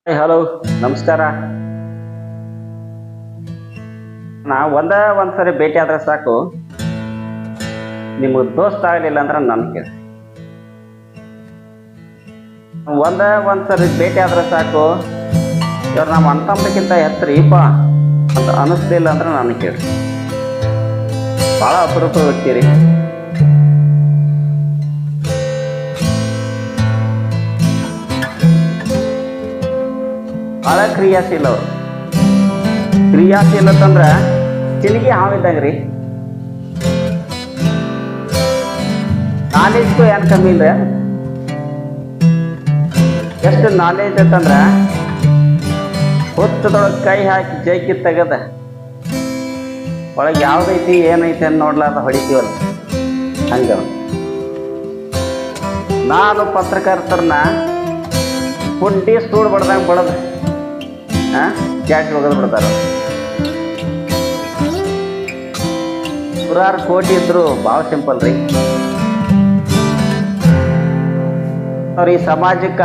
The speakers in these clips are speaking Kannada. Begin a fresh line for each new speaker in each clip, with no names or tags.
ಹಲೋ, ನಮಸ್ಕಾರ. ನಾ ಒಂದ್ಸರಿ ಭೇಟಿ ಆದ್ರೆ ಸಾಕು, ನಿಮಗೆ ದೋಸ್ತ ಆಗಲಿಲ್ಲ ಅಂದ್ರೆ ನನ್ ಕೇಳಿ. ಒಂದ್ಸರಿ ಭೇಟಿ ಆದ್ರೆ ಸಾಕು, ಇವ್ರು ನಮ್ಮ ಅಣ್ತಮ್ಮಕ್ಕಿಂತ ಹೆತ್ತರೀಪ ಅಂತ ಅನಿಸ್ಲಿಲ್ಲ ಅಂದ್ರೆ ನಾನು ಕೇಳಿ. ಭಾಳ ಅಪರೂಪ ವ್ಯಕ್ತಿ ರೀ. ಭಾಳ ಕ್ರಿಯಾಶೀಲ ಅವರು. ಕ್ರಿಯಾಶೀಲ ಅಂತಂದ್ರೆ ಚಿಲಿಗೆ ಹಾವಿದ್ದಂಗ್ರಿ. ನಾಲೆಜ್ಗೂ ಏನ್ ಕಮ್ಮಿ ಇಲ್ಲ. ಎಷ್ಟು ನಾಲೆಜ್ ಅಂತಂದ್ರ ಹುತ್ತದೊಳಗೆ ಕೈ ಹಾಕಿ ಜೈಕಿ ತೆಗದ ಒಳಗೆ ಯಾವ್ದೈತಿ ಏನೈತಿ ಅಂತ ನೋಡ್ಲಾರ್ದ ಹೊಡಿತೀವಲ್ಲ ಹಂಗ. ನಾನು ಪತ್ರಕರ್ತರನ್ನ ಪುಂಡಿ ಸೂಡ್ ಬಡ್ದಂಗ ಬಡದ ಜಾಟಿ ಒಗದ್ ಬಿಡ್ತಾರ. ನೂರಾರು ಕೋಟಿ ಇದ್ರು ಭಾಳ ಸಿಂಪಲ್ ರೀ. ಅವ್ರ ಈ ಸಮಾಜಕ್ಕ,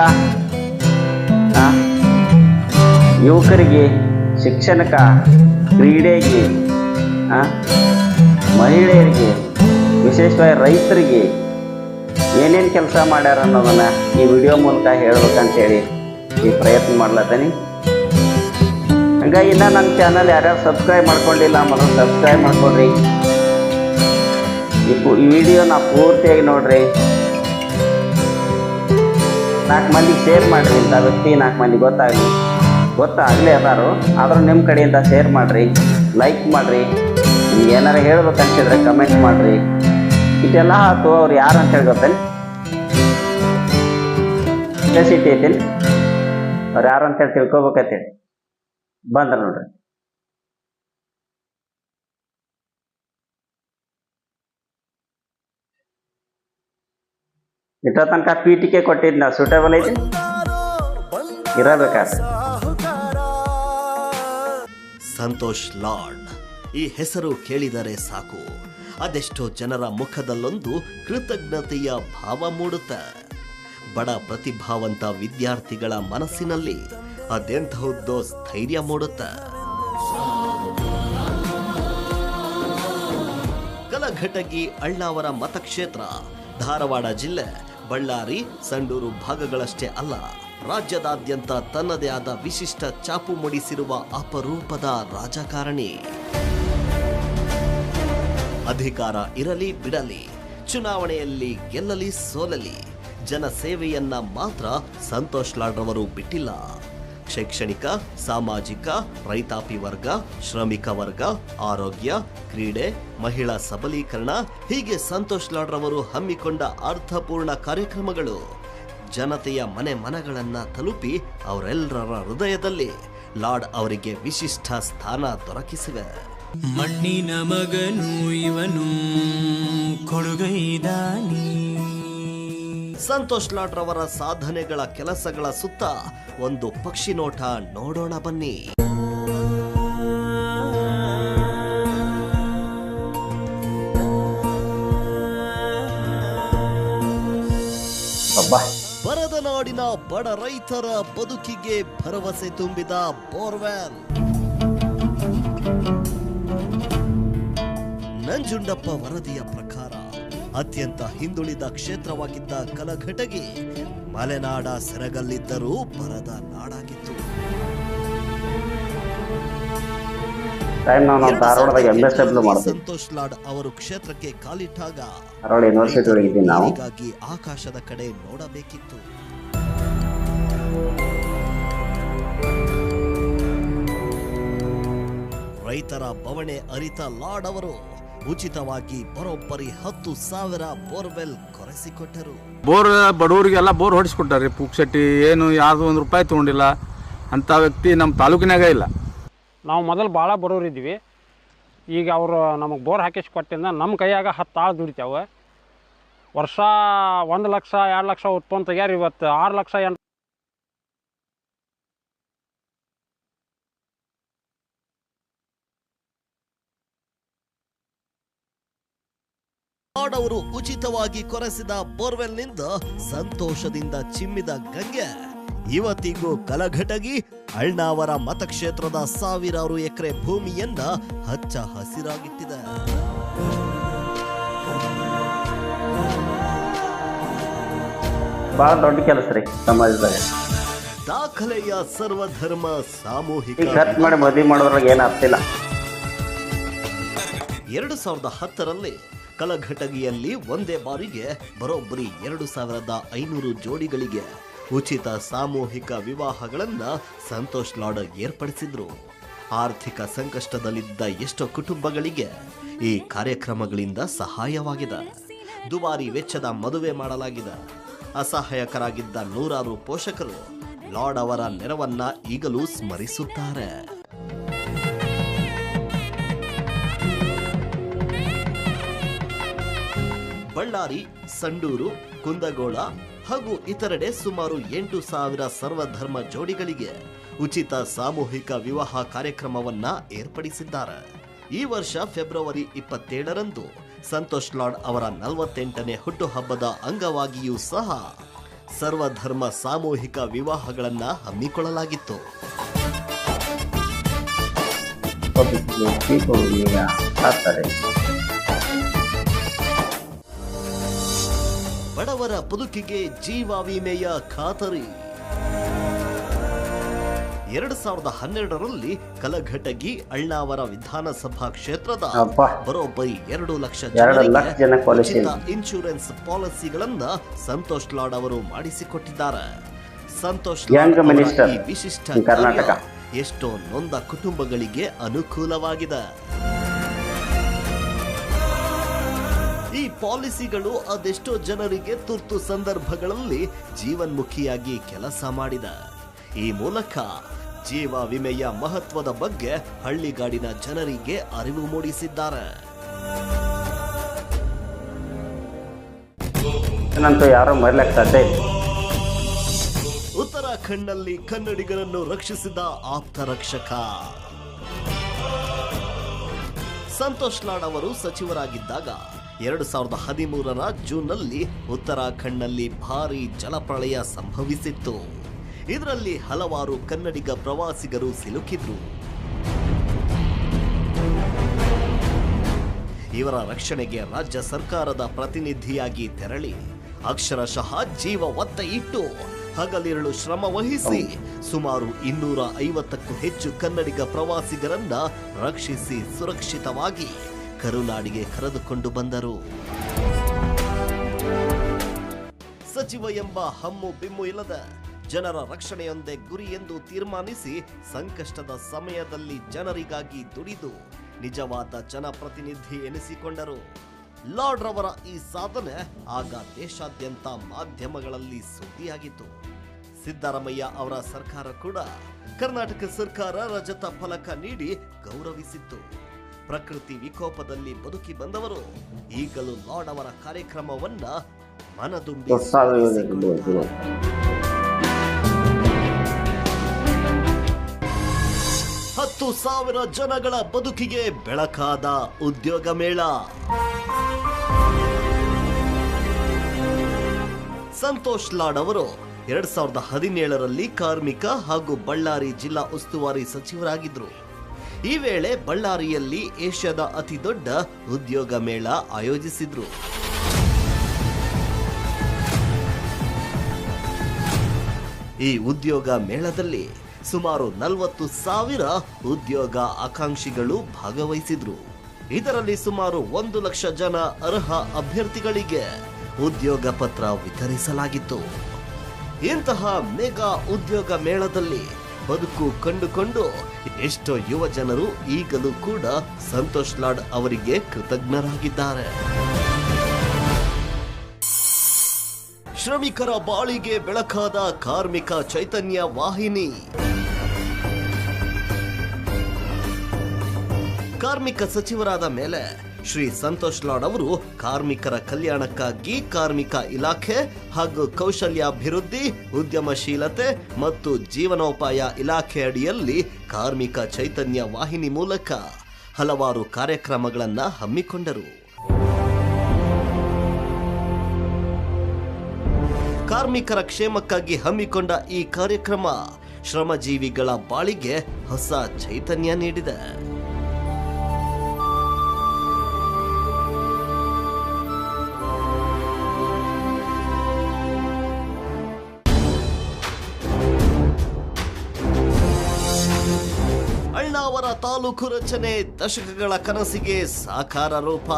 ಯುವಕರಿಗೆ, ಶಿಕ್ಷಣಕ್ಕ, ಕ್ರೀಡೆಗೆ, ಮಹಿಳೆಯರಿಗೆ, ವಿಶೇಷವಾಗಿ ರೈತರಿಗೆ ಏನೇನು ಕೆಲಸ ಮಾಡ್ಯಾರ ಅನ್ನೋದನ್ನ ಈ ವಿಡಿಯೋ ಮೂಲಕ ಹೇಳ್ಬೇಕಂತೇಳಿ ಈ ಪ್ರಯತ್ನ ಮಾಡ್ಲತ್ತೀನಿ. ಹಂಗಾಗಿ ಇನ್ನ ನನ್ನ ಚಾನಲ್ ಯಾರ್ಯಾರು ಸಬ್ಸ್ಕ್ರೈಬ್ ಮಾಡ್ಕೊಂಡಿಲ್ಲ ಮೊದಲು ಸಬ್ಸ್ಕ್ರೈಬ್ ಮಾಡ್ಕೊಡ್ರಿ. ಈ ವಿಡಿಯೋನ ಪೂರ್ತಿಯಾಗಿ ನೋಡ್ರಿ. 4 ಮಂದಿಗೆ ಶೇರ್ ಮಾಡ್ರಿ. ಇಂಥ ವ್ಯಕ್ತಿ 4 ಮಂದಿ ಗೊತ್ತಾಗಲಿ ಅದಾರು, ಆದರೂ ನಿಮ್ಮ ಕಡೆಯಿಂದ ಶೇರ್ ಮಾಡ್ರಿ, ಲೈಕ್ ಮಾಡ್ರಿ. ನಿಮ್ಗೆ ಏನಾರ ಹೇಳ್ಬೇಕಂತಿದ್ರೆ ಕಮೆಂಟ್ ಮಾಡ್ರಿ. ಇದೆಲ್ಲ ಆತು. ಅವ್ರು ಯಾರು ಅಂತ ಹೇಳಿ ಗೊತ್ತೇನೆ, ಸಿಟಿ ಐತೇನೆ, ಅವ್ರು ಯಾರು ಅಂತೇಳಿ ತಿಳ್ಕೊಬೇಕಂತೇಳಿ ಬಂದ್ರ ನೋಡ್ರಿ. ಇಟ್ಟ ತನಕ ಪೀಟಿಕೆ ಕೊಟ್ಟಿದ್ನ ಸೂಟೇಬಲ್ ಐತಿ ಇರಬೇಕಾದ್ರೆ.
ಸಂತೋಷ್ ಲಾಡ್ ಈ ಹೆಸರು ಕೇಳಿದರೆ ಸಾಕು, ಅದೆಷ್ಟೋ ಜನರ ಮುಖದಲ್ಲೊಂದು ಕೃತಜ್ಞತೆಯ ಭಾವ ಮೂಡುತ್ತೆ. ಬಡ ಪ್ರತಿಭಾವಂತ ವಿದ್ಯಾರ್ಥಿಗಳ ಮನಸ್ಸಿನಲ್ಲಿ ಅದೆಂತಹದ್ದೋ ಸ್ಥೈರ್ಯ ಮೂಡುತ್ತೆ. ಕಲಘಟಗಿ ಅಳ್ಳಾವರ ಮತಕ್ಷೇತ್ರ ಧಾರವಾಡ ಜಿಲ್ಲೆ, ಬಳ್ಳಾರಿ, ಸಂಡೂರು ಭಾಗಗಳಷ್ಟೇ ಅಲ್ಲ, ರಾಜ್ಯದಾದ್ಯಂತ ತನ್ನದೇ ಆದ ವಿಶಿಷ್ಟ ಛಾಪು ಮೂಡಿಸಿರುವ ಅಪರೂಪದ ರಾಜಕಾರಣಿ. ಅಧಿಕಾರ ಇರಲಿ ಬಿಡಲಿ, ಚುನಾವಣೆಯಲ್ಲಿ ಗೆಲ್ಲಲಿ ಸೋಲಲಿ, ಜನಸೇವೆಯನ್ನ ಮಾತ್ರ ಸಂತೋಷ್ ಲಾಡ್ರವರು ಬಿಟ್ಟಿಲ್ಲ. ಶೈಕ್ಷಣಿಕ, ಸಾಮಾಜಿಕ, ರೈತಾಪಿ ವರ್ಗ, ಶ್ರಮಿಕ ವರ್ಗ, ಆರೋಗ್ಯ, ಕ್ರೀಡೆ, ಮಹಿಳಾ ಸಬಲೀಕರಣ, ಹೀಗೆ ಸಂತೋಷ್ ಲಾಡ್ರವರು ಹಮ್ಮಿಕೊಂಡ ಅರ್ಥಪೂರ್ಣ ಕಾರ್ಯಕ್ರಮಗಳು ಜನತೆಯ ಮನೆಗಳನ್ನ ತಲುಪಿ ಅವರೆಲ್ಲರ ಹೃದಯದಲ್ಲಿ ಲಾಡ್ ಅವರಿಗೆ ವಿಶಿಷ್ಟ ಸ್ಥಾನ ದೊರಕಿಸಿವೆ.
ಮಣ್ಣಿನ ಮಗನು ಇವನು ಕೊಡುಗೈದಾನಿ.
ಸಂತೋಷ್ ಲಾಡ್ರವರ ಸಾಧನೆಗಳ ಕೆಲಸಗಳ ಸುತ್ತ ಒಂದು ಪಕ್ಷಿ ನೋಟ ನೋಡೋಣ ಬನ್ನಿ. ಬರದ ನಾಡಿನ ಬಡ ರೈತರ ಬದುಕಿಗೆ ಭರವಸೆ ತುಂಬಿದ ಬೋರ್ವೆಲ್. ನಂಜುಂಡಪ್ಪ ವರದಿಯ ಪ್ರಕಾರ ಅತ್ಯಂತ ಹಿಂದುಳಿದ ಕ್ಷೇತ್ರವಾಗಿದ್ದ ಕಲಘಟಗಿ ಮಲೆನಾಡ ಸೆರಗಲ್ಲಿದ್ದರೂ ಬರದ ನಾಡಾಗಿತ್ತು. ಸಂತೋಷ್ ಲಾಡ್ ಅವರು ಕ್ಷೇತ್ರಕ್ಕೆ ಕಾಲಿಟ್ಟಾಗ ಹೀಗಾಗಿ ಆಕಾಶದ ಕಡೆ ನೋಡಬೇಕಿತ್ತು. ರೈತರ ಬವಣೆ ಅರಿತ ಲಾಡ್ ಅವರು ಉಚಿತವಾಗಿ ಬರೋಬ್ಬರಿ 10,000 ಬೋರ್ವೆಲ್ ಕೊರೆಸಿಕೊಟ್ಟರು.
ಬೋರ್ ಬಡವರಿಗೆಲ್ಲ ಬೋರ್ ಹೊಡಿಸ್ಕೊಟ್ಟಾರೆ ಪುಕ್ಸಟ್ಟಿ. ಏನು ಯಾವ್ದು ₹1 ತಗೊಂಡಿಲ್ಲ ಅಂತ ವ್ಯಕ್ತಿ ನಮ್ಮ ತಾಲೂಕಿನಾಗ ಇಲ್ಲ.
ನಾವು ಮೊದಲು ಭಾಳ ಬಡವರಿದ್ವಿ. ಈಗ ಅವರು ನಮಗೆ ಬೋರ್ ಹಾಕಿಸಿ ಕೊಟ್ಟಿಂದ ನಮ್ಮ ಕೈಯಾಗ 10 ಆಳು ದುಡಿತಾವೆ. ವರ್ಷ 1 ಲಕ್ಷ 2 ಲಕ್ಷ ಉತ್ಪನ್ನ ತೆಗ್ಯಾರ. ಇವತ್ತು 6 ಲಕ್ಷ 8
ಅವರು ಉಚಿತವಾಗಿ ಕೊರೆಸಿದ ಬೋರ್ವೆಲ್ನಿಂದ ಸಂತೋಷದಿಂದ ಚಿಮ್ಮಿದ ಗಂಗೆ ಇವತ್ತಿಗೂ ಕಲಘಟಗಿ ಅಳ್ನಾವರ ಮತಕ್ಷೇತ್ರದ ಸಾವಿರಾರು ಎಕರೆ ಭೂಮಿಯನ್ನ ಹಚ್ಚ ಹಸಿರಾಗಿಟ್ಟಿದೆ.
ಬಹಳ ದೊಡ್ಡ ಕೆಲಸ ರೀ ಸಮಾಜದಾಗ.
ದಾಖಲೆಯ ಸರ್ವಧರ್ಮ ಸಾಮೂಹಿಕ
ಈಗ ಖರ್ಚು ಮಾಡಿ ಮದುವೆ ಮಾಡೋದ್ರಾಗ ಏನು ಆಗ್ತಿಲ್ಲ.
2010ರಲ್ಲಿ ಕಲಘಟಗಿಯಲ್ಲಿ ಒಂದೇ ಬಾರಿಗೆ ಬರೋಬ್ಬರಿ 2500 ಜೋಡಿಗಳಿಗೆ ಉಚಿತ ಸಾಮೂಹಿಕ ವಿವಾಹಗಳನ್ನ ಸಂತೋಷ್ ಲಾಡ್ ಏರ್ಪಡಿಸಿದ್ರು. ಆರ್ಥಿಕ ಸಂಕಷ್ಟದಲ್ಲಿದ್ದ ಎಷ್ಟೋ ಕುಟುಂಬಗಳಿಗೆ ಈ ಕಾರ್ಯಕ್ರಮಗಳಿಂದ ಸಹಾಯವಾಗಿದೆ. ದುಬಾರಿ ವೆಚ್ಚದ ಮದುವೆ ಮಾಡಲಾಗಿದೆ. ಅಸಹಾಯಕರಾಗಿದ್ದ ನೂರಾರು ಪೋಷಕರು ಲಾಡ್ ಅವರ ನೆರವನ್ನ ಈಗಲೂ ಸ್ಮರಿಸುತ್ತಾರೆ. ಬಳ್ಳಾರಿ, ಸಂಡೂರು, ಕುಂದಗೋಳ ಹಾಗೂ ಇತರೆಡೆ ಸುಮಾರು 8,000 ಸರ್ವಧರ್ಮ ಜೋಡಿಗಳಿಗೆ ಉಚಿತ ಸಾಮೂಹಿಕ ವಿವಾಹ ಕಾರ್ಯಕ್ರಮವನ್ನ ಏರ್ಪಡಿಸಿದ್ದಾರೆ. ಈ ವರ್ಷ ಫೆಬ್ರವರಿ 27ರಂದು ಸಂತೋಷ್ ಲಾಡ್ ಅವರ 48ನೇ ಹುಟ್ಟುಹಬ್ಬದ ಅಂಗವಾಗಿಯೂ ಸಹ ಸರ್ವಧರ್ಮ ಸಾಮೂಹಿಕ ವಿವಾಹಗಳನ್ನ ಹಮ್ಮಿಕೊಳ್ಳಲಾಗಿತ್ತು. ಬಡವರ ಬದುಕಿಗೆ ಜೀವ ವಿಮೆಯ ಖಾತರಿ. 2012ರಲ್ಲಿ ಕಲಘಟಗಿ ಅಳ್ನಾವರ ವಿಧಾನಸಭಾ ಕ್ಷೇತ್ರದ ಬರೋಬ್ಬರಿ 2 ಲಕ್ಷ ಜನರಿಗೆ ಉಚಿತ ಇನ್ಶೂರೆನ್ಸ್ ಪಾಲಿಸಿಗಳನ್ನ ಸಂತೋಷ್ ಲಾಡ್ ಅವರು ಮಾಡಿಸಿಕೊಟ್ಟಿದ್ದಾರೆ. ಸಂತೋಷ್ ಲಾಡ್ ಅವರ ಈ ವಿಶಿಷ್ಟ ಕಾರ್ಯ ಎಷ್ಟೋ ನೊಂದ ಕುಟುಂಬಗಳಿಗೆ ಅನುಕೂಲವಾಗಿದೆ. ಈ ಪಾಲಿಸಿಗಳು ಅದೆಷ್ಟೋ ಜನರಿಗೆ ತುರ್ತು ಸಂದರ್ಭಗಳಲ್ಲಿ ಜೀವನ್ಮುಖಿಯಾಗಿ ಕೆಲಸ ಮಾಡಿದೆ. ಈ ಮೂಲಕ ಜೀವ ವಿಮೆಯ ಮಹತ್ವದ ಬಗ್ಗೆ ಹಳ್ಳಿಗಾಡಿನ ಜನರಿಗೆ ಅರಿವು ಮೂಡಿಸಿದ್ದಾರೆ.
ಯಾರೋ ಮರಲಕ್ಕೆ ಸಾಧ್ಯ ಇಲ್ಲ.
ಉತ್ತರಾಖಂಡ್ನಲ್ಲಿ ಕನ್ನಡಿಗರನ್ನು ರಕ್ಷಿಸಿದ ಆಪ್ತ ರಕ್ಷಕ ಸಂತೋಷ್ ಲಾಡ್ ಅವರು ಸಚಿವರಾಗಿದ್ದಾಗ 2013ರ ಜೂನ್ನಲ್ಲಿ ಉತ್ತರಾಖಂಡ್ನಲ್ಲಿ ಭಾರೀ ಜಲಪ್ರಳಯ ಸಂಭವಿಸಿತ್ತು. ಇದರಲ್ಲಿ ಹಲವಾರು ಕನ್ನಡಿಗ ಪ್ರವಾಸಿಗರು ಸಿಲುಕಿದ್ರು. ಇವರ ರಕ್ಷಣೆಗೆ ರಾಜ್ಯ ಸರ್ಕಾರದ ಪ್ರತಿನಿಧಿಯಾಗಿ ತೆರಳಿ ಅಕ್ಷರಶಃ ಜೀವ ಒತ್ತೆ ಇಟ್ಟು ಹಗಲಿರುಳು ಶ್ರಮ ವಹಿಸಿ ಸುಮಾರು 250ಕ್ಕೂ ಹೆಚ್ಚು ಕನ್ನಡಿಗ ಪ್ರವಾಸಿಗರನ್ನ ರಕ್ಷಿಸಿ ಸುರಕ್ಷಿತವಾಗಿ ಕರುನಾಡಿಗೆ ಕರೆದುಕೊಂಡು ಬಂದರು. ಸಚಿವ ಎಂಬ ಹಮ್ಮು ಬಿಮ್ಮು ಇಲ್ಲದ ಜನರ ರಕ್ಷಣೆಯೊಂದೇ ಗುರಿ ಎಂದು ತೀರ್ಮಾನಿಸಿ ಸಂಕಷ್ಟದ ಸಮಯದಲ್ಲಿ ಜನರಿಗಾಗಿ ದುಡಿದು ನಿಜವಾದ ಜನಪ್ರತಿನಿಧಿ ಎನಿಸಿಕೊಂಡರು. ಲಾರ್ಡ್ ರವರ ಈ ಸಾಧನೆ ಆಗ ದೇಶಾದ್ಯಂತ ಮಾಧ್ಯಮಗಳಲ್ಲಿ ಸುದ್ದಿಯಾಗಿತ್ತು. ಸಿದ್ದರಾಮಯ್ಯ ಅವರ ಸರ್ಕಾರ ಕೂಡ ಕರ್ನಾಟಕ ಸರ್ಕಾರ ರಜತ ಫಲಕ ನೀಡಿ ಗೌರವಿಸಿತ್ತು. ಪ್ರಕೃತಿ ವಿಕೋಪದಲ್ಲಿ ಬದುಕಿ ಬಂದವರು ಈಗಲೂ ಲಾರ್ಡ್ ಅವರ ಕಾರ್ಯಕ್ರಮವನ್ನ ಮನದುಂಬಿ 10,000 ಜನಗಳ ಬದುಕಿಗೆ ಬೆಳಕಾದ ಉದ್ಯೋಗ ಮೇಳ. ಸಂತೋಷ್ ಲಾಡ್ ಅವರು 2017ರಲ್ಲಿ ಕಾರ್ಮಿಕ ಹಾಗೂ ಬಳ್ಳಾರಿ ಜಿಲ್ಲಾ ಉಸ್ತುವಾರಿ ಸಚಿವರಾಗಿದ್ದರು. ಈ ವೇಳೆ ಬಳ್ಳಾರಿಯಲ್ಲಿ ಏಷ್ಯಾದ ಅತಿ ದೊಡ್ಡ ಉದ್ಯೋಗ ಮೇಳ ಆಯೋಜಿಸಿದ್ರು. ಈ ಉದ್ಯೋಗ ಮೇಳದಲ್ಲಿ ಸುಮಾರು 40,000 ಉದ್ಯೋಗ ಆಕಾಂಕ್ಷಿಗಳು ಭಾಗವಹಿಸಿದ್ರು. ಇದರಲ್ಲಿ ಸುಮಾರು 1 ಲಕ್ಷ ಜನ ಅರ್ಹ ಅಭ್ಯರ್ಥಿಗಳಿಗೆ ಉದ್ಯೋಗ ಪತ್ರ ವಿತರಿಸಲಾಗಿತ್ತು. ಇಂತಹ ಮೆಗಾ ಉದ್ಯೋಗ ಮೇಳದಲ್ಲಿ ಬದುಕು ಕಂಡುಕೊಂಡು ಎಷ್ಟೋ ಯುವ ಜನರು ಈಗಲೂ ಕೂಡ ಸಂತೋಷ್ ಲಾಡ್ ಅವರಿಗೆ ಕೃತಜ್ಞರಾಗಿದ್ದಾರೆ. ಶ್ರಮಿಕರ ಬಾಳಿಗೆ ಬೆಳಕಾದ ಕಾರ್ಮಿಕ ಚೈತನ್ಯ ವಾಹಿನಿ. ಕಾರ್ಮಿಕ ಸಚಿವರಾದ ಮೇಲೆ ಶ್ರೀ ಸಂತೋಷ್ ಲಾಡ್ ಅವರು ಕಾರ್ಮಿಕರ ಕಲ್ಯಾಣಕ್ಕಾಗಿ ಕಾರ್ಮಿಕ ಇಲಾಖೆ ಹಾಗೂ ಕೌಶಲ್ಯಾಭಿವೃದ್ಧಿ, ಉದ್ಯಮಶೀಲತೆ ಮತ್ತು ಜೀವನೋಪಾಯ ಇಲಾಖೆ ಅಡಿಯಲ್ಲಿ ಕಾರ್ಮಿಕ ಚೈತನ್ಯ ವಾಹಿನಿ ಮೂಲಕ ಹಲವಾರು ಕಾರ್ಯಕ್ರಮಗಳನ್ನು ಹಮ್ಮಿಕೊಂಡರು. ಕಾರ್ಮಿಕರ ಕ್ಷೇಮಕ್ಕಾಗಿ ಹಮ್ಮಿಕೊಂಡ ಈ ಕಾರ್ಯಕ್ರಮ ಶ್ರಮಜೀವಿಗಳ ಬಾಳಿಗೆ ಹೊಸ ಚೈತನ್ಯ ನೀಡಿದೆ. ಅಳ್ನಾವರ ತಾಲೂಕು ರಚನೆ ದಶಕಗಳ ಕನಸಿಗೆ ಸಾಕಾರ ರೂಪ.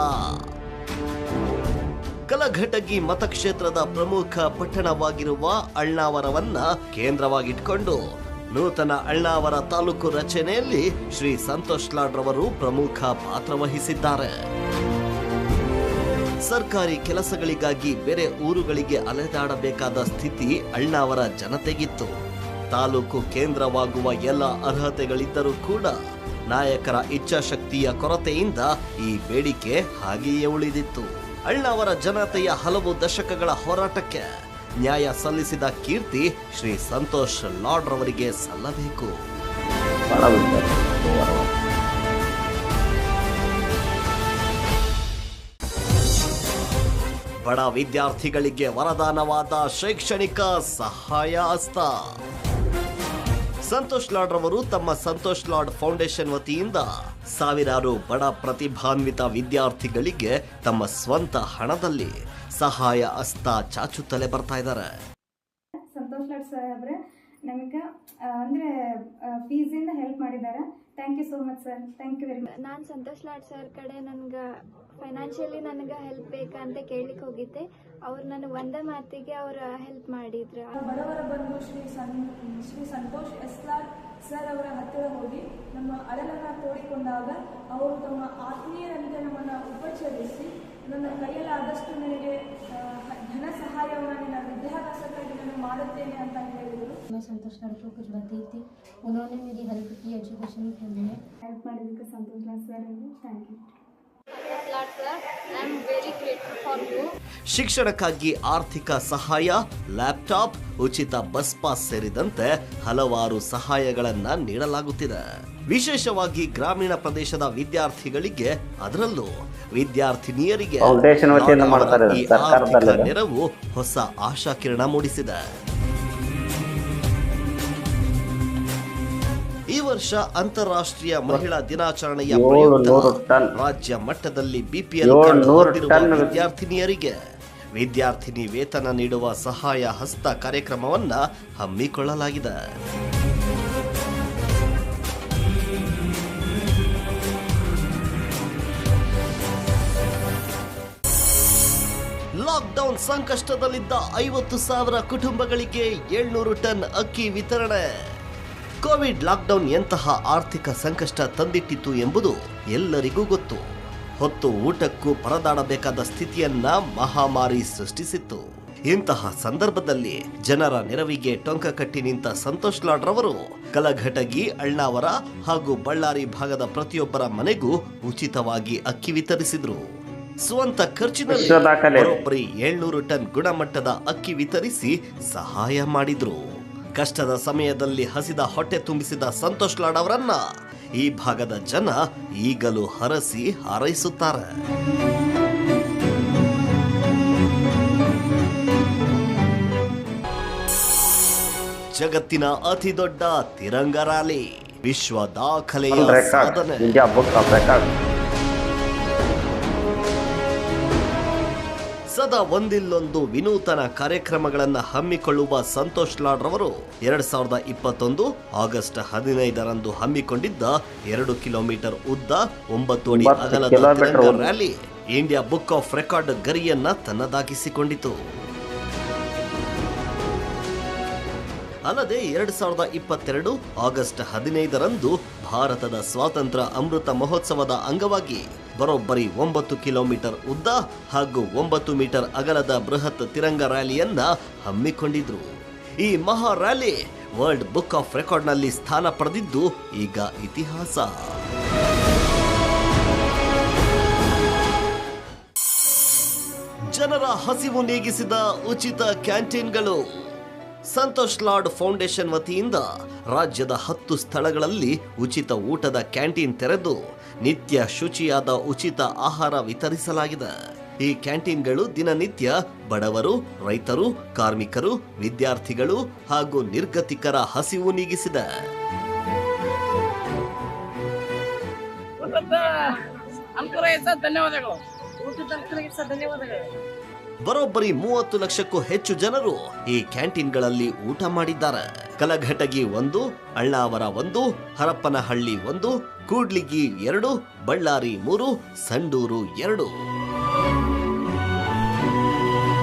ಕಲಘಟಗಿ ಮತಕ್ಷೇತ್ರದ ಪ್ರಮುಖ ಪಟ್ಟಣವಾಗಿರುವ ಅಳ್ನಾವರವನ್ನ ಕೇಂದ್ರವಾಗಿಟ್ಕೊಂಡು ನೂತನ ಅಳ್ನಾವರ ತಾಲೂಕು ರಚನೆಯಲ್ಲಿ ಶ್ರೀ ಸಂತೋಷ್ ಲಾಡ್ ರವರು ಪ್ರಮುಖ ಪಾತ್ರ ವಹಿಸಿದ್ದಾರೆ. ಸರ್ಕಾರಿ ಕೆಲಸಗಳಿಗಾಗಿ ಬೇರೆ ಊರುಗಳಿಗೆ ಅಲೆದಾಡಬೇಕಾದ ಸ್ಥಿತಿ ಅಳ್ನಾವರ ಜನತೆಗಿತ್ತು. ತಾಲೂಕು ಕೇಂದ್ರವಾಗುವ ಎಲ್ಲ ಅರ್ಹತೆಗಳಿದ್ದರೂ ಕೂಡ ನಾಯಕರ ಇಚ್ಛಾಶಕ್ತಿಯ ಕೊರತೆಯಿಂದ ಈ ಬೇಡಿಕೆ ಹಾಗೆಯೇ ಉಳಿದಿತ್ತು. ಅಳ್ನಾವರ ಜನತೆಯ ಹಲವು ದಶಕಗಳ ಹೋರಾಟಕ್ಕೆ ನ್ಯಾಯ ಸಲ್ಲಿಸಿದ ಕೀರ್ತಿ ಶ್ರೀ ಸಂತೋಷ್ ಲಾಡ್ ರವರಿಗೆ ಸಲ್ಲಬೇಕು. ಬಡ ವಿದ್ಯಾರ್ಥಿಗಳಿಗೆ ವರದಾನವಾದ ಶೈಕ್ಷಣಿಕ ಸಹಾಯ ಹಸ್ತ. ಸಂತೋಷ್ ಲಾಡ್ ರವರು ತಮ್ಮ ಸಂತೋಷ್ ಲಾಡ್ ಫೌಂಡೇಶನ್ ವತಿಯಿಂದ ಸಾವಿರಾರು ಬಡ ಪ್ರತಿಭಾನ್ವಿತ ವಿದ್ಯಾರ್ಥಿಗಳಿಗೆ ತಮ್ಮ ಸ್ವಂತ ಹಣದಲ್ಲಿ ಸಹಾಯ ಹಸ್ತ ಚಾಚುತ್ತಲೇ ಬರ್ತಾ ಇದ್ದಾರೆ.
ಸಂತೋಷ್ ಲಾಡ್ ಸಾಹೇಬ್ರೆ ನಮಗೆ ಅಂದರೆ ಫೀಸಿಂದ ಹೆಲ್ಪ್ ಮಾಡಿದ್ದಾರೆ. Thank you so much sir. Thank you very much.
ನಾನು ಸಂತೋಷ್ ಲಾಡ್ ಸರ್ ಕಡೆ ನನಗೆ ಫೈನಾನ್ಷಿಯಲಿ ನನಗೆ ಹೆಲ್ಪ್ ಬೇಕಂತ ಕೇಳಲಿಕ್ಕೆ ಹೋಗಿದ್ದೆ. ಅವ್ರು ನನಗೆ ಒಂದೇ ಮಾತಿಗೆ ಅವ್ರು ಹೆಲ್ಪ್ ಮಾಡಿದ್ರು.
ಬಡವರ ಬಂಧು ಶ್ರೀ ಸಂತೋಷ್ ಎಸ್ ಲಾಡ್ ಸರ್ ಅವರ ಹತ್ತಿರ ಹೋಗಿ ನಮ್ಮ ಅಳಲನ್ನು ತೋಡಿಕೊಂಡಾಗ ಅವರು ತಮ್ಮ ಆತ್ಮೀಯರಂತೆ ನಮ್ಮನ್ನು ಉಪಚರಿಸಿ ನನ್ನ ಕೈಯಲ್ಲಾದಷ್ಟು ನನಗೆ ಧನ ಸಹಾಯವನ್ನು ನಿನ್ನ ವಿದ್ಯಾಭ್ಯಾಸಕ್ಕಾಗಿ ನಾನು ಮಾಡುತ್ತೇನೆ ಅಂತ ಹೇಳಿದರು.
मैं संतोष लाड को कुछ बताई थी, उन्होंने मेरी हेल्प की एजुकेशन के लिए.
ಹೆಲ್ಪ್ ಮಾಡಿದ್ದಕ್ಕೆ Santosh Lad sir thank you.
ಶಿಕ್ಷಣಕ್ಕಾಗಿ ಆರ್ಥಿಕ ಸಹಾಯ, ಲ್ಯಾಪ್ಟಾಪ್, ಉಚಿತ ಬಸ್ ಪಾಸ್ ಸೇರಿದಂತೆ ಹಲವಾರು ಸಹಾಯಗಳನ್ನ ನೀಡಲಾಗುತ್ತಿದೆ. ವಿಶೇಷವಾಗಿ ಗ್ರಾಮೀಣ ಪ್ರದೇಶದ ವಿದ್ಯಾರ್ಥಿಗಳಿಗೆ, ಅದರಲ್ಲೂ ವಿದ್ಯಾರ್ಥಿನಿಯರಿಗೆ ಈ ಆರ್ಥಿಕ ನೆರವು ಹೊಸ ಆಶಾಕಿರಣ ಮೂಡಿಸಿದೆ. ಈ ವರ್ಷ ಅಂತಾರಾಷ್ಟ್ರೀಯ ಮಹಿಳಾ ದಿನಾಚರಣೆಯ ಪ್ರಯುಕ್ತ ರಾಜ್ಯ ಮಟ್ಟದಲ್ಲಿ ಬಿಪಿಎಲ್ ವಿದ್ಯಾರ್ಥಿನಿಯರಿಗೆ ವಿದ್ಯಾರ್ಥಿನಿ ವೇತನ ನೀಡುವ ಸಹಾಯ ಹಸ್ತ ಕಾರ್ಯಕ್ರಮವನ್ನ ಹಮ್ಮಿಕೊಳ್ಳಲಾಗಿದೆ. ಲಾಕ್ಡೌನ್ ಸಂಕಷ್ಟದಲ್ಲಿದ್ದ 50,000 ಕುಟುಂಬಗಳಿಗೆ 700 ಟನ್ ಅಕ್ಕಿ ವಿತರಣೆ. ಕೋವಿಡ್ ಲಾಕ್ಡೌನ್ ಎಂತಹ ಆರ್ಥಿಕ ಸಂಕಷ್ಟ ತಂದಿಟ್ಟಿತು ಎಂಬುದು ಎಲ್ಲರಿಗೂ ಗೊತ್ತು. ಹೊತ್ತು ಊಟಕ್ಕೂ ಪರದಾಡಬೇಕಾದ ಸ್ಥಿತಿಯನ್ನ ಮಹಾಮಾರಿ ಸೃಷ್ಟಿಸಿತ್ತು. ಇಂತಹ ಸಂದರ್ಭದಲ್ಲಿ ಜನರ ನೆರವಿಗೆ ಟೊಂಕ ಕಟ್ಟಿ ನಿಂತ ಸಂತೋಷ್ ಲಾಡ್ ರವರು ಕಲಘಟಗಿ, ಅಳ್ನಾವರ ಹಾಗೂ ಬಳ್ಳಾರಿ ಭಾಗದ ಪ್ರತಿಯೊಬ್ಬರ ಮನೆಗೂ ಉಚಿತವಾಗಿ ಅಕ್ಕಿ ವಿತರಿಸಿದ್ರು. ಸ್ವಂತ ಖರ್ಚಿನಲ್ಲಿ ಬರೋಬ್ಬರಿ 700 ಟನ್ ಗುಣಮಟ್ಟದ ಅಕ್ಕಿ ವಿತರಿಸಿ ಸಹಾಯ ಮಾಡಿದ್ರು. ಕಷ್ಟದ ಸಮಯದಲ್ಲಿ ಹಸಿದ ಹೊಟ್ಟೆ ತುಂಬಿಸಿದ ಸಂತೋಷ್ ಲಾಡ್ ಅವರನ್ನ ಈ ಭಾಗದ ಜನ ಈಗಲೂ ಹರಸಿ ಹಾರೈಸುತ್ತಾರೆ. ಜಗತ್ತಿನ ಅತಿ ದೊಡ್ಡ ತಿರಂಗ ರ್ಯಾಲಿ, ವಿಶ್ವ ದಾಖಲೆಯ ಸಾಧನೆ. ಸದಾ ಒಂದಿಲ್ಲೊಂದು ವಿನೂತನ ಕಾರ್ಯಕ್ರಮಗಳನ್ನು ಹಮ್ಮಿಕೊಳ್ಳುವ ಸಂತೋಷ್ ಲಾಡ್ ರವರು 2021 ಆಗಸ್ಟ್ 15ರಂದು ಹಮ್ಮಿಕೊಂಡಿದ್ದ 2 ಕಿಲೋಮೀಟರ್ ಉದ್ದ 9 ಅಡಿ ಅಗಲದ Tiranga rally India book of record ಗರಿಯನ್ನ ತನ್ನದಾಗಿಸಿಕೊಂಡಿತು. ಅಲ್ಲದೆ 2022 ಆಗಸ್ಟ್ 15ರಂದು ಭಾರತದ ಸ್ವಾತಂತ್ರ್ಯ ಅಮೃತ ಮಹೋತ್ಸವದ ಅಂಗವಾಗಿ ಬರೋಬ್ಬರಿ 9 ಕಿಲೋಮೀಟರ್ ಉದ್ದ ಹಾಗೂ 9 ಮೀಟರ್ ಅಗಲದ ಬೃಹತ್ ತಿರಂಗ ರ್ಯಾಲಿಯನ್ನ ಹಮ್ಮಿಕೊಂಡಿದ್ರು. ಈ ಮಹಾ ರ್ಯಾಲಿ ವರ್ಲ್ಡ್ ಬುಕ್ ಆಫ್ ರೆಕಾರ್ಡ್ನಲ್ಲಿ ಸ್ಥಾನ ಪಡೆದಿದ್ದು ಈಗ ಇತಿಹಾಸ. ಜನರ ಹಸಿವು ನೀಗಿಸಿದ ಉಚಿತ ಕ್ಯಾಂಟೀನ್ಗಳು. ಸಂತೋಷ್ ಲಾಡ್ ಫೌಂಡೇಶನ್ ವತಿಯಿಂದ ರಾಜ್ಯದ 10 ಸ್ಥಳಗಳಲ್ಲಿ ಉಚಿತ ಊಟದ ಕ್ಯಾಂಟೀನ್ ತೆರೆದು ನಿತ್ಯ ಶುಚಿಯಾದ ಉಚಿತ ಆಹಾರ ವಿತರಿಸಲಾಗಿದೆ. ಈ ಕ್ಯಾಂಟೀನ್ಗಳು ದಿನನಿತ್ಯ ಬಡವರು, ರೈತರು, ಕಾರ್ಮಿಕರು, ವಿದ್ಯಾರ್ಥಿಗಳು ಹಾಗೂ ನಿರ್ಗತಿಕರ ಹಸಿವು ನೀಗಿಸಿದೆ. ಬರೋಬ್ಬರಿ 30 ಲಕ್ಷಕ್ಕೂ ಹೆಚ್ಚು ಜನರು ಈ ಕ್ಯಾಂಟೀನ್ಗಳಲ್ಲಿ ಊಟ ಮಾಡಿದ್ದಾರೆ. ಕಲಘಟಗಿ 1, ಅಳ್ನಾವರ 1, ಹರಪನಹಳ್ಳಿ 1, ಕೂಡ್ಲಿಗಿ 2, ಬಳ್ಳಾರಿ 3, ಸಂಡೂರು 2.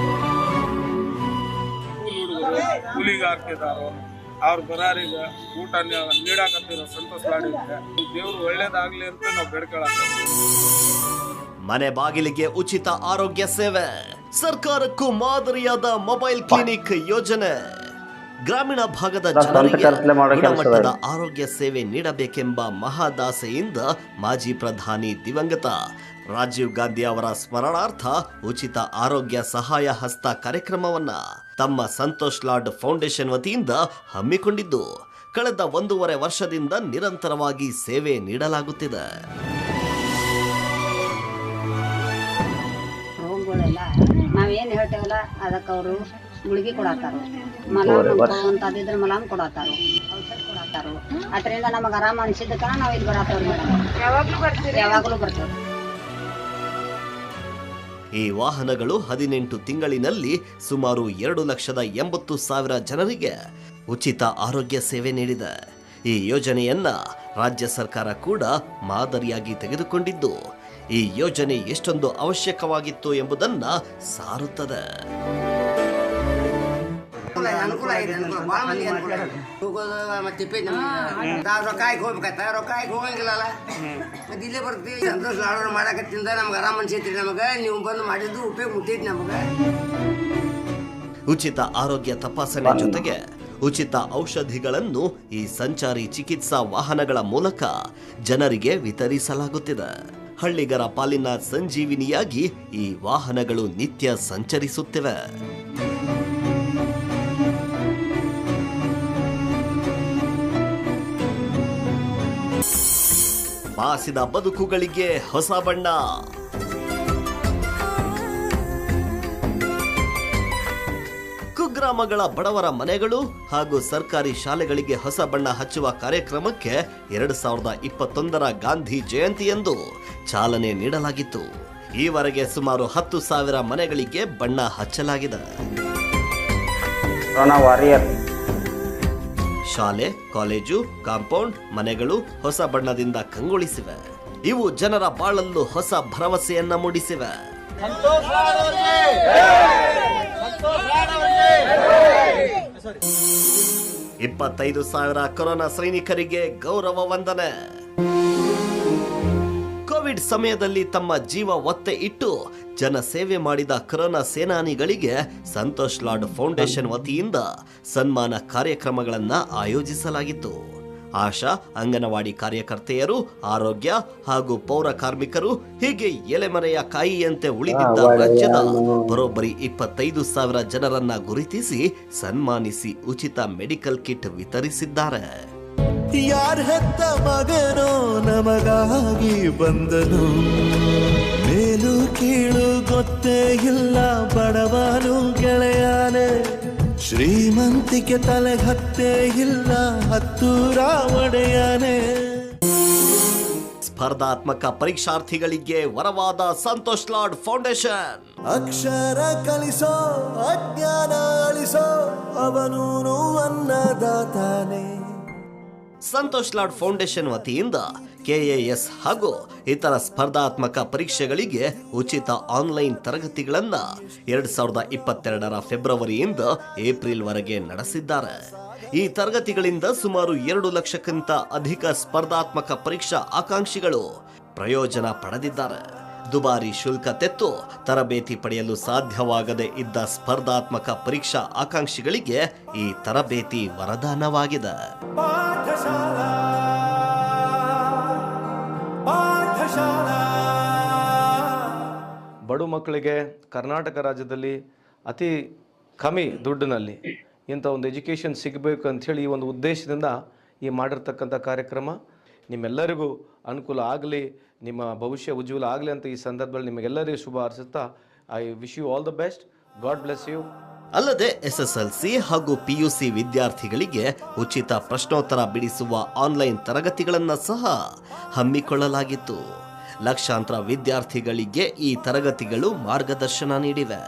ಕೂಲಿಗೆ ಹಾಕ್ತಿದಾರೋ ಅವ್ರ ಬರಾರಿಗೆ ಊಟ ನೀಡಾಕತ್ತಿರೋ ಸಂತೋಷ್ ಲಾಡಿಗೆ ದೇವ್ರು ಒಳ್ಳೇದಾಗ್ಲಿ ಅಂತ ನಾವು ಬೇಡ್ಕೊಳಕ್ಕೆ.
ಮನೆ ಬಾಗಿಲಿಗೆ ಉಚಿತ ಆರೋಗ್ಯ ಸೇವೆ, ಸರ್ಕಾರಕ್ಕೂ ಮಾದರಿಯಾದ ಮೊಬೈಲ್ ಕ್ಲಿನಿಕ್ ಯೋಜನೆ. ಗ್ರಾಮೀಣ ಭಾಗದ ಜನರಿಗೆ ಗುಣಮಟ್ಟದ ಆರೋಗ್ಯ ಸೇವೆ ನೀಡಬೇಕೆಂಬ ಮಹಾದಾಸೆಯಿಂದ ಮಾಜಿ ಪ್ರಧಾನಿ ದಿವಂಗತ ರಾಜೀವ್ ಗಾಂಧಿ ಅವರ ಸ್ಮರಣಾರ್ಥ ಉಚಿತ ಆರೋಗ್ಯ ಸಹಾಯ ಹಸ್ತ ಕಾರ್ಯಕ್ರಮವನ್ನ ತಮ್ಮ ಸಂತೋಷ್ ಲಾಡ್ ಫೌಂಡೇಶನ್ ವತಿಯಿಂದ ಹಮ್ಮಿಕೊಂಡಿದ್ದು ಕಳೆದ 1.5 ವರ್ಷದಿಂದ ನಿರಂತರವಾಗಿ ಸೇವೆ ನೀಡಲಾಗುತ್ತಿದೆ.
ರೋಗಗಳೆಲ್ಲ ನಾವೇನು ಹೇಳ್ತೇವಲ್ಲ ಅದಕ್ಕೆ ಅವರು ಗುಳಿಗೆ ಕೊಡತ್ತಾರ, ಮಲಾಮ್ ಅಂತದಿದ್ರೆ ಮಲಾಮ್ ಕೊಡತ್ತಾರ, ಔಷಧ ಕೊಡತ್ತಾರ. ಅದರಿಂದ ನಮಗೆ ಆರಾಮ ಅನಿಸಿದ ಕಾರಣ ನಾವು ಇಲ್ಲಿ ಬರತ್ತವ್ರಿ. ಯಾವಾಗಲೂ ಬರ್ತೇವೆ.
ಈ ವಾಹನಗಳು 18 ತಿಂಗಳಿನಲ್ಲಿ ಸುಮಾರು 2,80,000 ಜನರಿಗೆ ಉಚಿತ ಆರೋಗ್ಯ ಸೇವೆ ನೀಡಿದೆ. ಈ ಯೋಜನೆಯನ್ನ ರಾಜ್ಯ ಸರ್ಕಾರ ಕೂಡ ಮಾದರಿಯಾಗಿ ತೆಗೆದುಕೊಂಡಿದ್ದು ಈ ಯೋಜನೆ ಎಷ್ಟೊಂದು ಅವಶ್ಯಕವಾಗಿತ್ತು ಎಂಬುದನ್ನ ಸಾರುತ್ತದೆ.
ಅನುಕೂಲ ಇದೆ, ಭಾಳ ಮಂದಿ ಅನುಕೂಲ ಇದೆ. ಮತ್ತೆ ನಾವು ರೊಕ್ಕಾಯ್ಕೆ ಹೋಗ್ಬೇಕಾಯ್ತ, ರೊಕ್ಕಾಯ್ಕೆ ಹೋಗಂಗಿಲ್ಲಲ್ಲ, ಮತ್ತೆ ಇಲ್ಲೇ ಬರ್ತೀವಿ. ಸಂತೋಷ ಲಾಡೋರು ಮಾಡಕತ್ತಿಂದ ನಮ್ಗೆ ಆರಾಮ ಅನ್ಸೈತ್ರಿ. ನಮಗೆ ನೀವು ಬಂದು ಮಾಡಿದ್ದು ಉಪಯೋಗ ಮುಟ್ಟೈತಿ ನಮಗೆ.
ಉಚಿತ ಆರೋಗ್ಯ ತಪಾಸಣೆ ಜೊತೆಗೆ ಉಚಿತ ಔಷಧಿಗಳನ್ನು ಈ ಸಂಚಾರಿ ಚಿಕಿತ್ಸಾ ವಾಹನಗಳ ಮೂಲಕ ಜನರಿಗೆ ವಿತರಿಸಲಾಗುತ್ತಿದೆ. ಹಳ್ಳಿಗರ ಪಾಲಿನ ಸಂಜೀವಿನಿಯಾಗಿ ಈ ವಾಹನಗಳು ನಿತ್ಯ ಸಂಚರಿಸುತ್ತಿವೆ. ಮಾಸಿದ ಬದುಕುಗಳಿಗೆ ಹೊಸ ಬಣ್ಣ. ಕುಗ್ರಾಮಗಳ ಬಡವರ ಮನೆಗಳು ಹಾಗೂ ಸರ್ಕಾರಿ ಶಾಲೆಗಳಿಗೆ ಹೊಸ ಬಣ್ಣ ಹಚ್ಚುವ ಕಾರ್ಯಕ್ರಮಕ್ಕೆ 2021ರ ಗಾಂಧಿ ಜಯಂತಿಯಂದು ಚಾಲನೆ ನೀಡಲಾಗಿತ್ತು. ಈವರೆಗೆ ಸುಮಾರು 10,000 ಮನೆಗಳಿಗೆ ಬಣ್ಣ ಹಚ್ಚಲಾಗಿದೆ. ಶಾಲೆ, ಕಾಲೇಜು, ಕಾಂಪೌಂಡ್, ಮನೆಗಳು ಹೊಸ ಬಣ್ಣದಿಂದ ಕಂಗೊಳಿಸಿವೆ. ಇವು ಜನರ ಬಾಳಲ್ಲೂ ಹೊಸ ಭರವಸೆಯನ್ನ ಮೂಡಿಸಿವೆ. 25,000 ಕೊರೋನಾ ಸೈನಿಕರಿಗೆ ಗೌರವ ವಂದನೆ. ಕೋವಿಡ್ ಸಮಯದಲ್ಲಿ ತಮ್ಮ ಜೀವ ಒತ್ತೆ ಇಟ್ಟು ಜನ ಸೇವೆ ಮಾಡಿದ ಕೊರೋನಾ ಸೇನಾನಿಗಳಿಗೆ ಸಂತೋಷ್ ಲಾಡ್ ಫೌಂಡೇಶನ್ ವತಿಯಿಂದ ಸನ್ಮಾನ ಕಾರ್ಯಕ್ರಮಗಳನ್ನು ಆಯೋಜಿಸಲಾಗಿತ್ತು. ಆಶಾ, ಅಂಗನವಾಡಿ ಕಾರ್ಯಕರ್ತೆಯರು, ಆರೋಗ್ಯ ಹಾಗೂ ಪೌರ ಕಾರ್ಮಿಕರು ಹೀಗೆ ಎಲೆಮರೆಯ ಕಾಯಿಯಂತೆ ಉಳಿದಿದ್ದ ರಾಜ್ಯದ ಬರೋಬ್ಬರಿ 25,000 ಜನರನ್ನ ಗುರುತಿಸಿ ಸನ್ಮಾನಿಸಿ ಉಚಿತ ಮೆಡಿಕಲ್ ಕಿಟ್ ವಿತರಿಸಿದ್ದಾರೆ.
ಯಾರ ಹೆತ್ತ ಮಗನೋ ನಮಗಾಗಿ ಬಂದನು, ಮೇಲು ಕೀಳು ಗೊತ್ತೇ ಇಲ್ಲ ಬಡವನು ಗೆಳೆಯಾನೆ, ಶ್ರೀಮಂತಿಕೆ ತಲೆ ಹತ್ತೇ ಇಲ್ಲ ಹತ್ತೂರ ಒಡೆಯಾನೆ.
ಸ್ಪರ್ಧಾತ್ಮಕ ಪರೀಕ್ಷಾರ್ಥಿಗಳಿಗೆ ವರವಾದ ಸಂತೋಷ್ ಲಾಡ್ ಫೌಂಡೇಶನ್.
ಅಕ್ಷರ ಕಲಿಸೋ ಅಜ್ಞಾನ ಅಳಿಸೋ ಅವನೂನು ಅನ್ನದಾತಾನೆ.
ಸಂತೋಷ್ ಲಾಡ್ ಫೌಂಡೇಶನ್ ವತಿಯಿಂದ ಕೆಎಎಸ್ ಹಾಗೂ ಇತರ ಸ್ಪರ್ಧಾತ್ಮಕ ಪರೀಕ್ಷೆಗಳಿಗೆ ಉಚಿತ ಆನ್ಲೈನ್ ತರಗತಿಗಳನ್ನ 2022ರ ಫೆಬ್ರವರಿಯಿಂದ ಏಪ್ರಿಲ್ ವರೆಗೆ ನಡೆಸಿದ್ದಾರೆ. ಈ ತರಗತಿಗಳಿಂದ ಸುಮಾರು 2 ಲಕ್ಷಕ್ಕಿಂತ ಅಧಿಕ ಸ್ಪರ್ಧಾತ್ಮಕ ಪರೀಕ್ಷಾ ಆಕಾಂಕ್ಷಿಗಳು ಪ್ರಯೋಜನ ಪಡೆದಿದ್ದಾರೆ. ದುಬಾರಿ ಶುಲ್ಕ ತೆತ್ತು ತರಬೇತಿ ಪಡೆಯಲು ಸಾಧ್ಯವಾಗದೇ ಇದ್ದ ಸ್ಪರ್ಧಾತ್ಮಕ ಪರೀಕ್ಷಾ ಆಕಾಂಕ್ಷಿಗಳಿಗೆ ಈ ತರಬೇತಿ ವರದಾನವಾಗಿದೆ.
ಬಡ ಮಕ್ಕಳಿಗೆ ಕರ್ನಾಟಕ ರಾಜ್ಯದಲ್ಲಿ ಅತಿ ಕಮ್ಮಿ ದುಡ್ಡಿನಲ್ಲಿ ಇಂಥ ಒಂದು ಎಜುಕೇಷನ್ ಸಿಗಬೇಕು ಅಂಥೇಳಿ ಈ ಒಂದು ಉದ್ದೇಶದಿಂದ ಈ ಮಾಡಿರ್ತಕ್ಕಂಥ ಕಾರ್ಯಕ್ರಮ. ನಿಮ್ಮೆಲ್ಲರಿಗೂ ಅನುಕೂಲ ಆಗಲಿ, ನಿಮ್ಮ ಭವಿಷ್ಯ ಉಜ್ವಲ ಆಗಲಿ ಅಂತ ಈ ಸಂದರ್ಭದಲ್ಲಿ ನಿಮಗೆಲ್ಲರಿಗೂ ಶುಭ ಹಾರೈಸುತ್ತಾ I wish you all the best. God bless you.
ಅಲ್ಲದೆ SSLC ಹಾಗೂ PUC ವಿದ್ಯಾರ್ಥಿಗಳಿಗೆ ಉಚಿತ ಪ್ರಶ್ನೋತ್ತರ ಬಿಡಿಸುವ ಆನ್ಲೈನ್ ತರಗತಿಗಳನ್ನು ಸಹ ಹಮ್ಮಿಕೊಳ್ಳಲಾಗಿತ್ತು. ಲಕ್ಷಾಂತರ ವಿದ್ಯಾರ್ಥಿಗಳಿಗೆ ಈ ತರಗತಿಗಳು ಮಾರ್ಗದರ್ಶನ ನೀಡಿವೆ.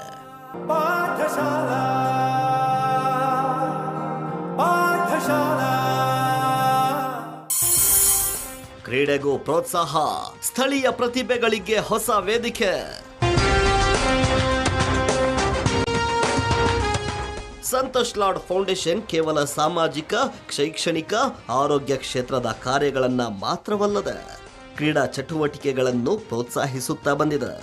ಕ್ರೀಡೆಗೂ ಪ್ರೋತ್ಸಾಹ, ಸ್ಥಳೀಯ ಪ್ರತಿಭೆಗಳಿಗೆ ಹೊಸ ವೇದಿಕೆ. ಸಂತೋಷ್ ಲಾಡ್ ಫೌಂಡೇಶನ್ ಕೇವಲ ಸಾಮಾಜಿಕ, ಶೈಕ್ಷಣಿಕ, ಆರೋಗ್ಯ ಕ್ಷೇತ್ರದ ಕಾರ್ಯಗಳನ್ನು ಮಾತ್ರವಲ್ಲದೆ ಕ್ರೀಡಾ ಚಟುವಟಿಕೆಗಳನ್ನು ಪ್ರೋತ್ಸಾಹಿಸುತ್ತಾ ಬಂದಿದೆ.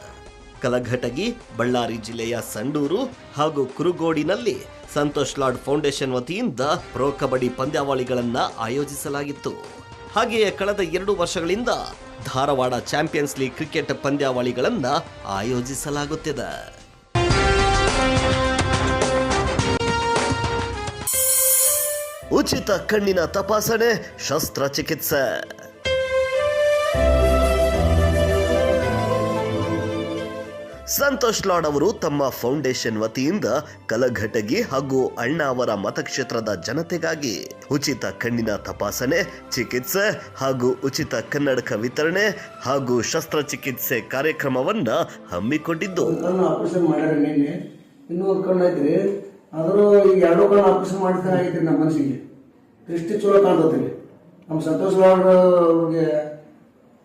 ಕಲಘಟಗಿ, ಬಳ್ಳಾರಿ ಜಿಲ್ಲೆಯ ಸಂಡೂರು ಹಾಗೂ ಕುರುಗೋಡಿನಲ್ಲಿ ಸಂತೋಷ್ ಲಾಡ್ ಫೌಂಡೇಶನ್ ವತಿಯಿಂದ ಪ್ರೊ ಕಬಡ್ಡಿ ಪಂದ್ಯಾವಳಿಗಳನ್ನು ಆಯೋಜಿಸಲಾಗಿತ್ತು. ಹಾಗೆಯೇ ಕಳೆದ 2 ವರ್ಷಗಳಿಂದ ಧಾರವಾಡ ಚಾಂಪಿಯನ್ಸ್ ಲೀಗ್ ಕ್ರಿಕೆಟ್ ಪಂದ್ಯಾವಳಿಗಳನ್ನು ಆಯೋಜಿಸಲಾಗುತ್ತಿದೆ. ಉಚಿತ ಕಣ್ಣಿನ ತಪಾಸಣೆ, ಶಸ್ತ್ರಚಿಕಿತ್ಸೆ. ಸಂತೋಷ್ ಲಾಡ್ ಅವರು ತಮ್ಮ ಫೌಂಡೇಶನ್ ವತಿಯಿಂದ ಕಲಘಟಗಿ ಹಾಗೂ ಅಣ್ಣಾವರ ಮತಕ್ಷೇತ್ರದ ಜನತೆಗಾಗಿ ಉಚಿತ ಕಣ್ಣಿನ ತಪಾಸಣೆ, ಚಿಕಿತ್ಸೆ ಹಾಗೂ ಉಚಿತ ಕನ್ನಡಕ ವಿತರಣೆ ಹಾಗೂ ಶಸ್ತ್ರಚಿಕಿತ್ಸೆ ಕಾರ್ಯಕ್ರಮವನ್ನ ಹಮ್ಮಿಕೊಂಡಿದ್ದು.
ಆಪರೇಷನ್ ಮಾಡ್ಯಾರ, ನಿನ್ನೆ ಇನ್ನೂ ಒಂದು ಕಣ್ಣು ಐತ್ರಿ, ಆದರೂ ಈಗ 2 ಕಣ್ಣು ಆಪರೇಷನ್ ಮಾಡಿದ್ರೆ ಆಗೈತ್ರಿ. ನಮ್ಮ ಮನಸ್ಸಿಗೆ ದೃಷ್ಟಿ ಚಲೋ ಕಾಣ್ತೈತ್ರಿ. ನಮ್ಮ ಸಂತೋಷ್ ಲಾಡ್ ಅವ್ರಿಗೆ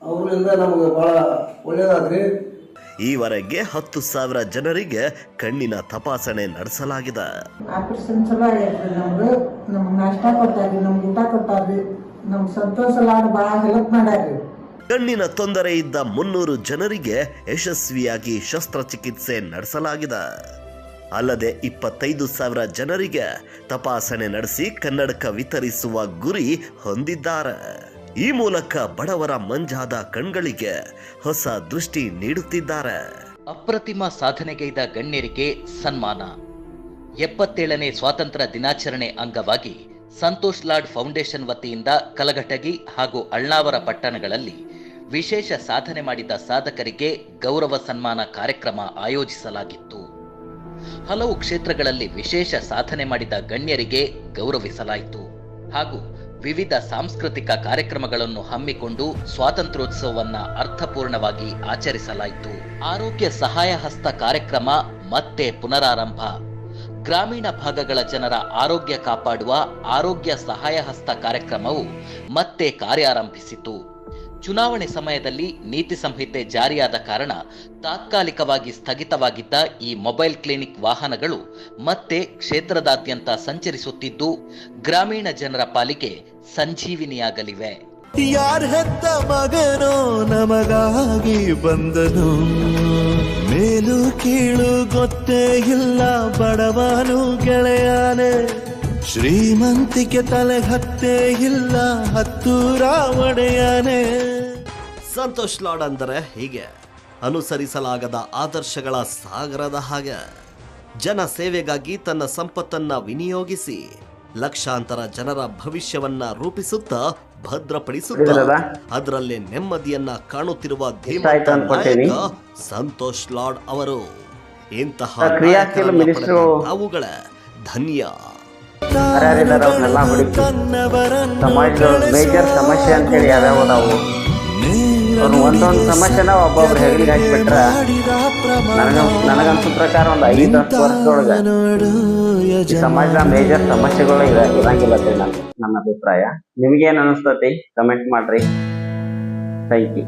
ಅವ್ರಿಂದ ನಮಗೆ ಬಹಳ ಒಳ್ಳೇದಾದ್ರಿ.
ಈವರೆಗೆ 10,000 ಜನರಿಗೆ ಕಣ್ಣಿನ ತಪಾಸಣೆ ನಡೆಸಲಾಗಿದೆ.
ಆಪರೇಷನ್ ಚಲೋ ಆಗೈತ್ರಿ. ನಮ್ಗೆ ನಾಷ್ಟ ಕೊಟ್ಟಾರಿ, ನಮ್ಗೆ ಊಟ ಕೊಟ್ಟಾರಿ. ನಮ್ ಸಂತೋಷ್ ಲಾಡ್ ಬಹಳ ಹೆಲ್ಪ್ ಮಾಡ್ಯಾರಿ.
ಕಣ್ಣಿನ ತೊಂದರೆ ಇದ್ದ 300 ಜನರಿಗೆ ಯಶಸ್ವಿಯಾಗಿ ಶಸ್ತ್ರಚಿಕಿತ್ಸೆ ನಡೆಸಲಾಗಿದೆ. ಅಲ್ಲದೆ 25,000 ಜನರಿಗೆ ತಪಾಸಣೆ ನಡೆಸಿ ಕನ್ನಡಕ ವಿತರಿಸುವ ಗುರಿ ಹೊಂದಿದ್ದಾರೆ. ಈ ಮೂಲಕ ಬಡವರ ಮಂಜಾದ ಕಣ್ಗಳಿಗೆ ಹೊಸ ದೃಷ್ಟಿ ನೀಡುತ್ತಿದ್ದಾರೆ.
ಅಪ್ರತಿಮ ಸಾಧನೆಗೈದ ಗಣ್ಯರಿಗೆ ಸನ್ಮಾನ. 77ನೇ ಸ್ವಾತಂತ್ರ್ಯ ದಿನಾಚರಣೆ ಅಂಗವಾಗಿ ಸಂತೋಷ್ ಲಾಡ್ ಫೌಂಡೇಶನ್ ವತಿಯಿಂದ ಕಲಘಟಗಿ ಹಾಗೂ ಅಳ್ನಾವರ ಪಟ್ಟಣಗಳಲ್ಲಿ ವಿಶೇಷ ಸಾಧನೆ ಮಾಡಿದ ಸಾಧಕರಿಗೆ ಗೌರವ ಸನ್ಮಾನ ಕಾರ್ಯಕ್ರಮ ಆಯೋಜಿಸಲಾಗಿತ್ತು. ಹಲವು ಕ್ಷೇತ್ರಗಳಲ್ಲಿ ವಿಶೇಷ ಸಾಧನೆ ಮಾಡಿದ ಗಣ್ಯರಿಗೆ ಗೌರವಿಸಲಾಯಿತು ಹಾಗೂ ವಿವಿಧ ಸಾಂಸ್ಕೃತಿಕ ಕಾರ್ಯಕ್ರಮಗಳನ್ನು ಹಮ್ಮಿಕೊಂಡು ಸ್ವಾತಂತ್ರ್ಯೋತ್ಸವವನ್ನ ಅರ್ಥಪೂರ್ಣವಾಗಿ ಆಚರಿಸಲಾಯಿತು. ಆರೋಗ್ಯ ಸಹಾಯ ಹಸ್ತ ಕಾರ್ಯಕ್ರಮ ಮತ್ತೆ ಪುನರಾರಂಭ. ಗ್ರಾಮೀಣ ಭಾಗಗಳ ಜನರ ಆರೋಗ್ಯ ಕಾಪಾಡುವ ಆರೋಗ್ಯ ಸಹಾಯ ಹಸ್ತ ಕಾರ್ಯಕ್ರಮವು ಮತ್ತೆ ಕಾರ್ಯಾರಂಭಿಸಿತು. ಚುನಾವಣೆ ಸಮಯದಲ್ಲಿ ನೀತಿ ಸಂಹಿತೆ ಜಾರಿಯಾದ ಕಾರಣ ತಾತ್ಕಾಲಿಕವಾಗಿ ಸ್ಥಗಿತವಾಗಿದ್ದ ಈ ಮೊಬೈಲ್ ಕ್ಲಿನಿಕ್ ವಾಹನಗಳು ಮತ್ತೆ ಕ್ಷೇತ್ರದಾದ್ಯಂತ ಸಂಚರಿಸುತ್ತಿದ್ದು ಗ್ರಾಮೀಣ ಜನರ ಪಾಲಿಗೆ ಸಂಜೀವಿನಿಯಾಗಲಿವೆ.
ಯಾರ ಹೆತ್ತ ಮಗನೋ ನಮಗಾಗಿ ಬಂದನು, ಮೇಲು ಕೀಳು ಗೊತ್ತೇ ಇಲ್ಲ ಬಡವನು ಗೆಳೆಯಾನೆ, ಶ್ರೀಮಂತಿಕೆ ತಲೆ ಹತ್ತೇ ಇಲ್ಲ ಹತ್ತೂರ ಒಡೆಯಾನೆ.
ಸಂತೋಷ್ ಲಾಡ್ ಅಂದರೆ ಹೀಗೆ, ಅನುಸರಿಸಲಾಗದ ಆದರ್ಶಗಳ ಸಾಗರದ ಹಾಗೆ. ಜನ ಸೇವೆಗಾಗಿ ತನ್ನ ಸಂಪತ್ತನ್ನ ವಿನಿಯೋಗಿಸಿ ಲಕ್ಷಾಂತರ ಜನರ ಭವಿಷ್ಯವನ್ನ ರೂಪಿಸುತ್ತಾ ಭದ್ರಪಡಿಸುತ್ತಾ ಅದರಲ್ಲೇ ನೆಮ್ಮದಿಯನ್ನ ಕಾಣುತ್ತಿರುವ ಧೀಮಂತ ನಾಯಕ ಸಂತೋಷ್ ಲಾಡ್ ಅವರು. ಇಂತಹ ಅವುಗಳ ಧನ್ಯ.
ಸಮಾಜದ ಮೇಜರ್ ಸಮಸ್ಯೆ ಅಂತೇಳಿ ಯಾವ್ಯಾವ ಅದಾವು, ಒಂದೊಂದು ಸಮಸ್ಯೆನ ಒಬ್ಬೊಬ್ರು ಹೆಗಲಿಗೆ ಹಾಕಿಬಿಟ್ರ ನನಗನ್ಸೋ ಪ್ರಕಾರ ಒಂದು 5-10 ವರ್ಷದೊಳಗೆ ಈ ಸಮಾಜದ ಮೇಜರ್ ಸಮಸ್ಯೆಗಳು ಇರಂಗಿಲ್ಲ ಅಂತ ನನ್ನ ಅಭಿಪ್ರಾಯ. ನಿಮ್ಗೇನು ಅನಿಸ್ತತಿ? ಕಮೆಂಟ್ ಮಾಡ್ರಿ. Thank you.